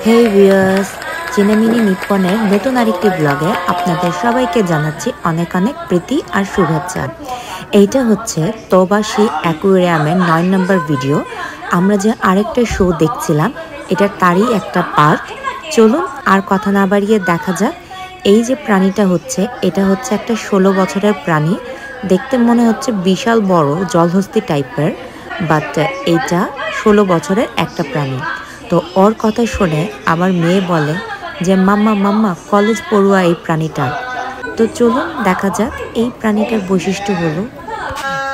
হে viewers, চিনামিনি নিপ্পনের নতুন আরেকটি ব্লগে আপনাদের সবাইকে জানাচ্ছি অনেক অনেক প্রীতি আর শুভেচ্ছা। এইটা হচ্ছে তোবাশী অ্যাকুয়ারিয়ামের 9 নম্বর ভিডিও। আমরা যে আরেকটা শো দেখছিলাম এটা তারই একটা পার্ট। চলুন আর কথা না বাড়িয়ে দেখা যাক। এই যে প্রাণীটা হচ্ছে এটা হচ্ছে একটা 16 বছরের প্রাণী। দেখতে মনে হচ্ছে বিশাল বড় জলহস্তি টাইপের, বাট এইটা 16 বছরের একটা প্রাণী। তো ওর কথা শুনে আমার মেয়ে বলে যে মাম্মা মাম্মা কলেজ পড়ুয়া এই প্রাণীটা। তো চলুন দেখা যাক। এই প্রাণীটার বৈশিষ্ট্য হলো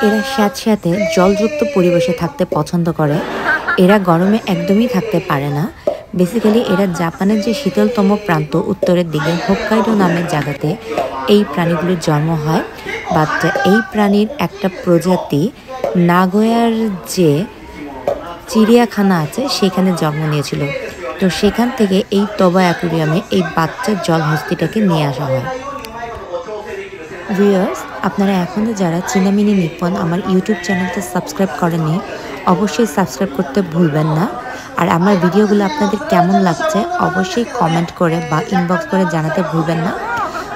এরা স্যাঁতস্যাঁতে জলযুক্ত পরিবেশে থাকতে পছন্দ করে। এরা গরমে একদমই থাকতে পারে না। বেসিক্যালি এরা জাপানের যে শীতলতম প্রান্ত উত্তরের দিকে হোক্কাইডো নামের জায়গাতে এই প্রাণীগুলির জন্ম হয়। বাট এই প্রাণীর একটা প্রজাতি নাগোয়ার যে চিড়িয়াখানা আছে সেখানে জন্ম নিয়েছিল। তো সেখান থেকে এই তোবা অ্যাকুয়ারিয়ামে এই বাচ্চা জলহস্তিটাকে নিয়ে আসা হয়। ভিউয়ার্স, আপনারা এখনও যারা চিনামিনি নিপ্পন আমার ইউটিউব চ্যানেলটা সাবস্ক্রাইব করেননি অবশ্যই সাবস্ক্রাইব করতে ভুলবেন না। আর আমার ভিডিওগুলো আপনাদের কেমন লাগছে অবশ্যই কমেন্ট করে বা ইনবক্স করে জানাতে ভুলবেন না।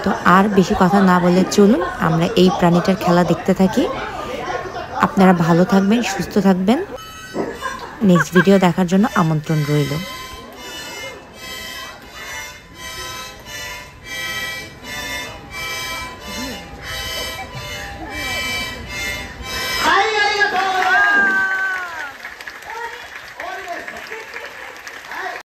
তো আর বেশি কথা না বলে চলুন আমরা এই প্রাণীটার খেলা দেখতে থাকি। আপনারা ভালো থাকবেন, সুস্থ থাকবেন। নেক্সট ভিডিও দেখার জন্য আমন্ত্রণ রইল।